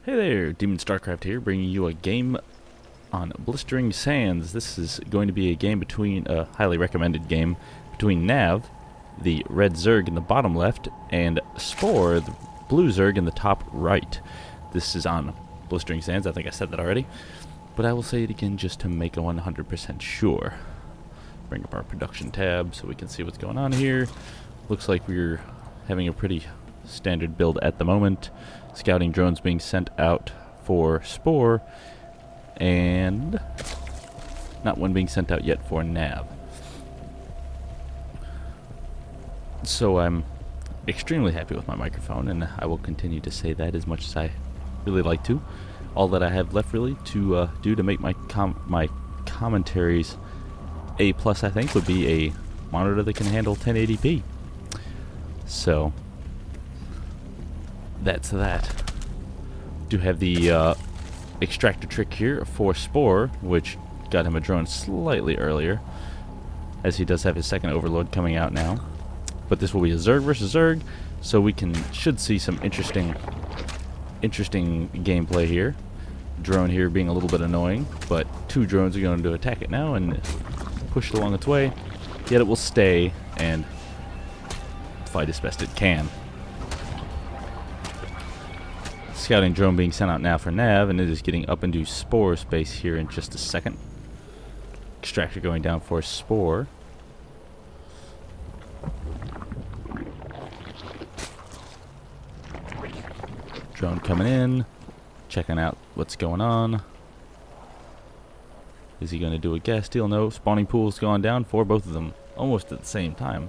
Hey there, DemonStarCraft here, bringing you a game on Blistering Sands. This is going to be a game between, a highly recommended game, between Nav, the red Zerg in the bottom left, and Spore, the blue Zerg in the top right. This is on Blistering Sands, I think I said that already, but I will say it again just to make 100% sure. Bring up our production tab so we can see what's going on here. Looks like we're having a pretty standard build at the moment. Scouting drones being sent out for Spore, and not one being sent out yet for Nav. So I'm extremely happy with my microphone, and I will continue to say that as much as I really like to. All that I have left really to do to make my commentaries A+, I think, would be a monitor that can handle 1080p. So that's that. Do have the extractor trick here for Spore, which got him a drone slightly earlier, as he does have his second overlord coming out now. But this will be a Zerg versus Zerg, so we should see some interesting gameplay here. Drone here being a little bit annoying, but two drones are going to attack it now and push it along its way. Yet it will stay and fight as best it can. Scouting drone being sent out now for Nav, and it is getting up into Spore space here in just a second. Extractor going down for Spore. Drone coming in, checking out what's going on. Is he going to do a gas steal? No. Spawning pool's gone down for both of them almost at the same time.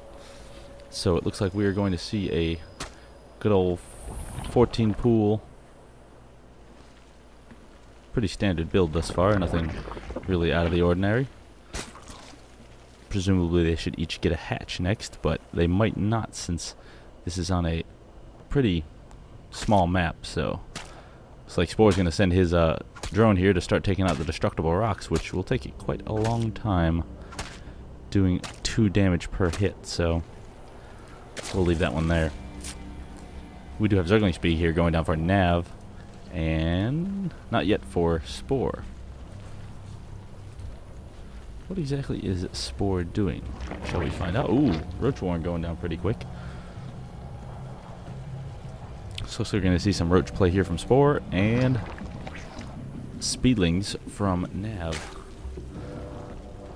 So it looks like we are going to see a good old 14 pool. Pretty standard build thus far, nothing really out of the ordinary. Presumably they should each get a hatch next, but they might not, since this is on a pretty small map. So looks like Spore's going to send his drone here to start taking out the destructible rocks, which will take it quite a long time, doing 2 damage per hit. So we'll leave that one there. We do have Zergling speed here going down for Nav, and not yet for Spore. What exactly is Spore doing? Shall we find out? Ooh, Roach Warren going down pretty quick. So we're going to see some Roach play here from Spore, and Speedlings from Nav.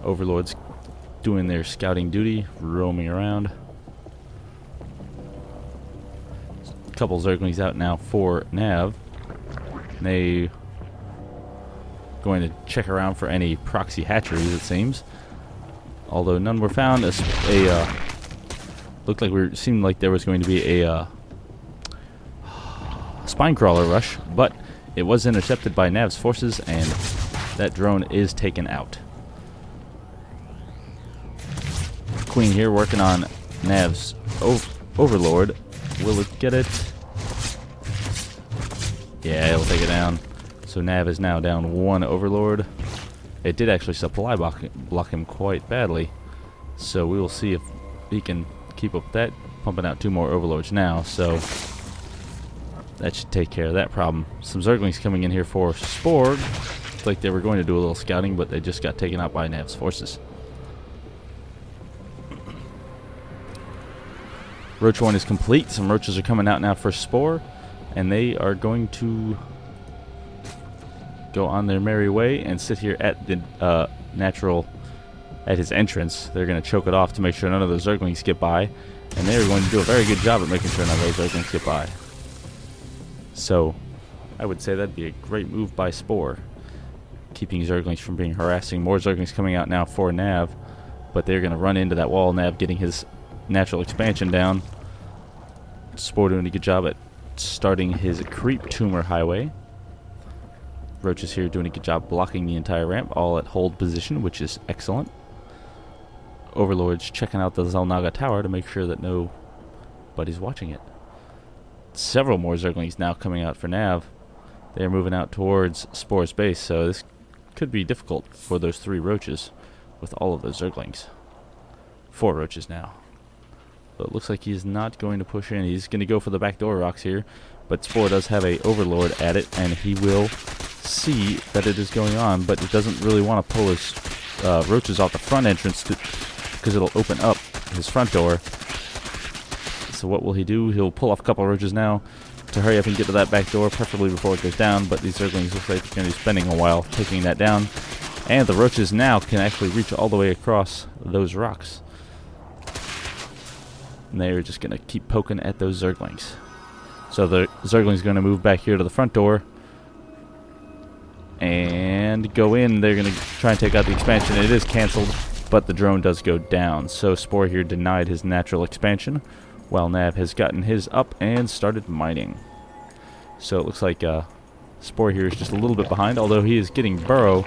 Overlords doing their scouting duty, roaming around. A couple Zerglings out now for Nav. They going to check around for any proxy hatcheries, it seems. Although none were found. Looked like seemed like there was going to be a spine crawler rush, but it was intercepted by Nav's forces, and that drone is taken out. Queen here working on Nav's overlord. Will it get it? Yeah, it'll take it down. So Nav is now down 1 overlord. It did actually supply block him quite badly. So we will see if he can keep up that. Pumping out 2 more overlords now. So that should take care of that problem. Some Zerglings coming in here for Spore. Looks like they were going to do a little scouting, but they just got taken out by Nav's forces. Roach 1 is complete. Some Roaches are coming out now for Spore, and they are going to go on their merry way and sit here at the at his entrance. They're going to choke it off to make sure none of those Zerglings get by, and they are going to do a very good job at making sure none of those Zerglings get by. So I would say that'd be a great move by Spore, keeping Zerglings from being harassing. More Zerglings coming out now for Nav, but they're going to run into that wall. Nav getting his natural expansion down. Spore doing a good job at starting his creep tumor highway. Roach is here doing a good job blocking the entire ramp, all at hold position, which is excellent. Overlords checking out the Zelnaga tower to make sure that nobody's watching it. Several more Zerglings now coming out for Nav. They're moving out towards Spore's base, so this could be difficult for those 3 Roaches with all of those Zerglings. 4 Roaches now. But it looks like he's not going to push in. He's going to go for the backdoor rocks here. But Spore does have a Overlord at it, and he will see that it is going on, but it doesn't really want to pull his roaches off the front entrance because it'll open up his front door. So what will he do? He'll pull off a couple of roaches now to hurry up and get to that back door, preferably before it goes down, but these Zerglings look like they're going to be spending a while taking that down. And the roaches now can actually reach all the way across those rocks. And they're just going to keep poking at those Zerglings. So the Zergling's going to move back here to the front door and go in. They're going to try and take out the expansion. It is canceled, but the drone does go down. So Spore here denied his natural expansion, while Nav has gotten his up and started mining. So it looks like Spore here is just a little bit behind, although he is getting Burrow.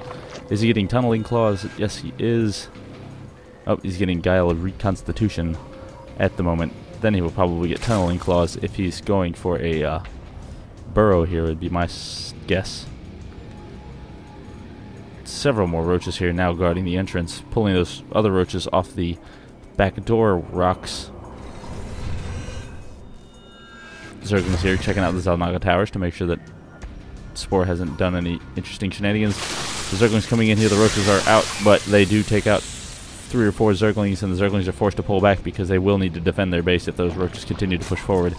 Is he getting Tunneling Claws? Yes, he is. Oh, he's getting Guile of Reconstitution at the moment. Then he will probably get Tunneling Claws if he's going for a burrow here, would be my guess. Several more roaches here now guarding the entrance, pulling those other roaches off the back door rocks. Zerglings here checking out the Zalnaga towers to make sure that Spore hasn't done any interesting shenanigans. The Zerglings coming in here, the roaches are out, but they do take out 3 or 4 Zerglings, and the Zerglings are forced to pull back because they will need to defend their base if those roaches continue to push forward.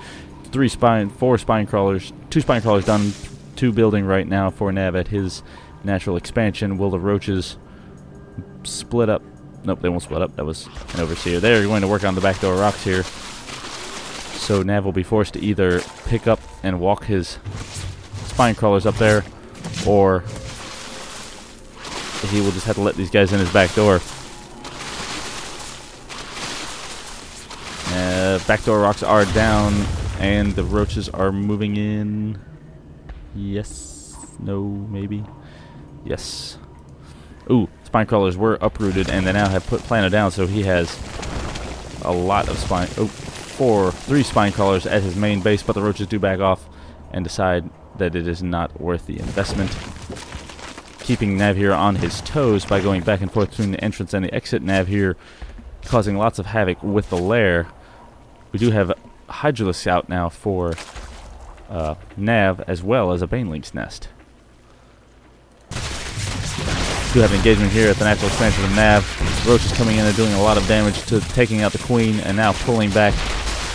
4 spine crawlers, 2 spine crawlers done, 2 building right now for Nav at his natural expansion. Will the roaches split up? Nope, they won't split up. That was an overseer. They're going to work on the back door rocks here. So Nav will be forced to either pick up and walk his spine crawlers up there, or he will just have to let these guys in his back door. Backdoor rocks are down, and the roaches are moving in. Yes. No, maybe. Yes. Ooh, spine crawlers were uprooted, and they now have planted down, so he has a lot of spine. Oh, 3 spine crawlers at his main base, but the roaches do back off and decide that it is not worth the investment. Keeping Nav here on his toes by going back and forth between the entrance and the exit. Nav here causing lots of havoc with the lair. We do have Hydralisks out now for Nav, as well as a Baneling's Nest. Do have engagement here at the natural expansion of Nav. Roach is coming in and doing a lot of damage to taking out the Queen, and now pulling back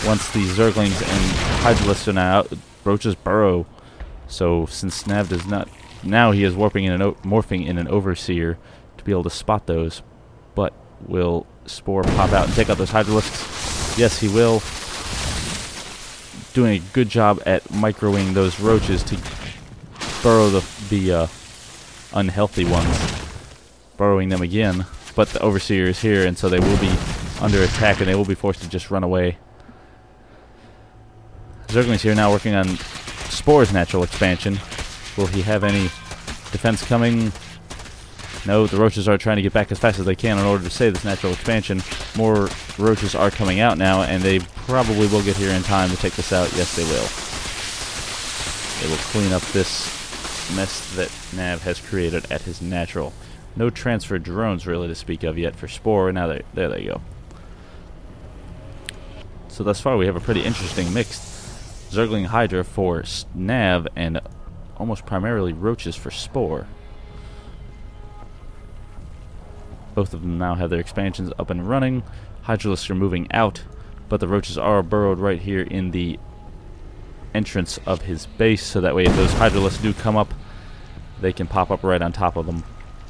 once the Zerglings and Hydralisks are now out. Roaches burrow. So since Nav does not, now he is morphing in an Overseer to be able to spot those. But will Spore pop out and take out those Hydralisks? Yes, he will. Doing a good job at microing those roaches to burrow the unhealthy ones. Burrowing them again. But the Overseer is here, and so they will be under attack, and they will be forced to just run away. Zerglings here now working on Spore's natural expansion. Will he have any defense coming? No, the roaches are trying to get back as fast as they can in order to save this natural expansion. More roaches are coming out now, and they probably will get here in time to take this out. Yes, they will. They will clean up this mess that Nav has created at his natural. No transfer drones really to speak of yet for Spore. Now there they go. So thus far we have a pretty interesting mix. Zergling Hydra for Nav and almost primarily roaches for Spore. Both of them now have their expansions up and running. Hydralisks are moving out, but the roaches are burrowed right here in the entrance of his base, so that way if those Hydralisks do come up, they can pop up right on top of them.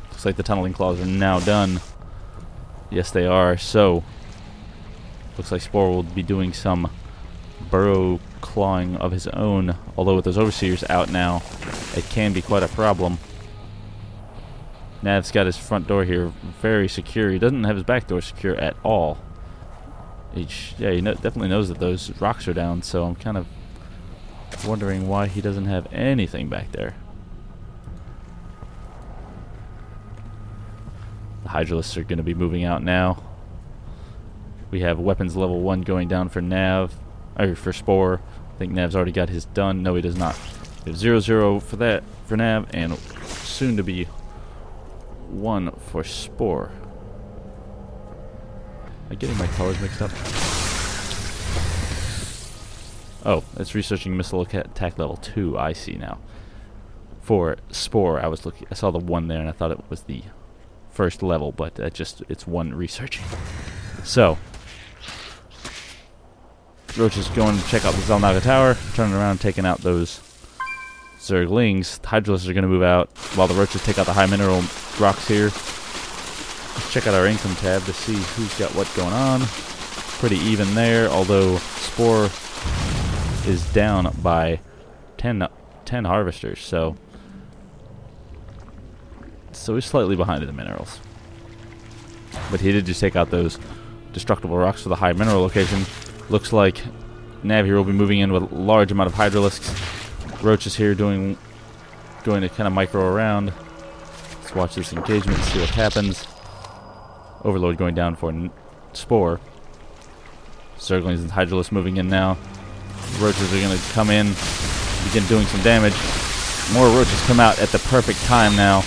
Looks like the tunneling claws are now done. Yes, they are. So looks like Spore will be doing some burrow clawing of his own, although with those Overseers out now, it can be quite a problem. Nav's got his front door here very secure. He doesn't have his back door secure at all. He definitely knows that those rocks are down, so I'm kind of wondering why he doesn't have anything back there. The Hydralisks are going to be moving out now. We have weapons level 1 going down for Nav, or for Spore. I think Nav's already got his done. No, he does not. We have 0-0 for that for Nav, and soon to be 1 for Spore. Am I getting my colors mixed up? Oh, it's researching missile attack level 2. I see now. For Spore, I saw the 1 there, and I thought it was the first level, but it's 1 researching. So, Roach is going to check out the Zelnaga Tower, turning around, taking out those Zerglings. The Hydralisks are going to move out while the Roaches take out the high mineral rocks here. Let's check out our income tab to see who's got what going on. Pretty even there, although Spore is down by 10 harvesters, so he's slightly behind in the minerals. But he did just take out those destructible rocks for the high mineral location. Looks like Nav here will be moving in with a large amount of Hydralisks. Roach is here going to kind of micro around. Let's watch this engagement and see what happens. Overlord going down for Spore. Zerglings and Hydralisks moving in now. Roaches are going to come in, begin doing some damage. More Roaches come out at the perfect time now.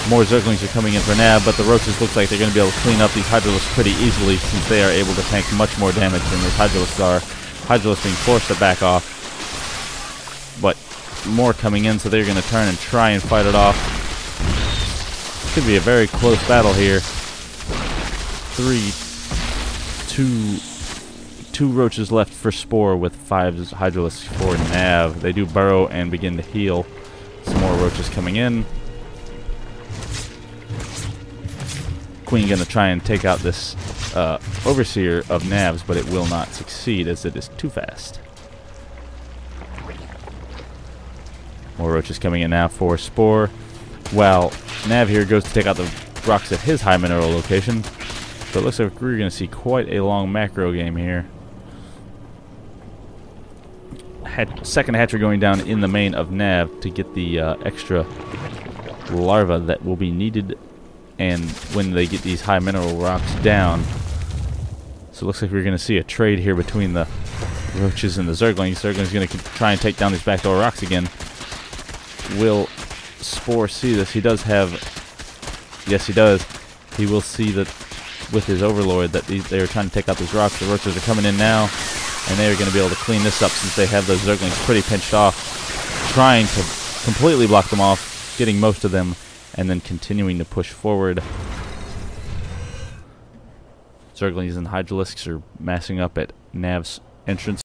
More Zerglings are coming in for Nav, but the Roaches looks like they're going to be able to clean up these Hydralisks pretty easily since they are able to tank much more damage than those Hydralisks are. Hydralisks being forced to back off. But more coming in, so they're going to turn and try and fight it off. Could be a very close battle here. 2 Roaches left for Spore with 5 Hydralisks for Nav. They do burrow and begin to heal. Some more Roaches coming in. Queen gonna try and take out this Overseer of Navs, but it will not succeed as it is too fast. More Roaches coming in now for Spore. While Nav here goes to take out the rocks at his high mineral location. So it looks like we're going to see quite a long macro game here. Second hatchery going down in the main of Nav to get the extra larva that will be needed, and when they get these high mineral rocks down. So it looks like we're going to see a trade here between the Roaches and the Zerglings. Zergling's going to try and take down these backdoor rocks again. Will Spore see this? He does have... Yes, he does. He will see that with his Overlord that they are trying to take out these rocks. The Roaches are coming in now, and they are going to be able to clean this up since they have those Zerglings pretty pinched off. Trying to completely block them off, getting most of them, and then continuing to push forward. Zerglings and Hydralisks are massing up at Nav's entrance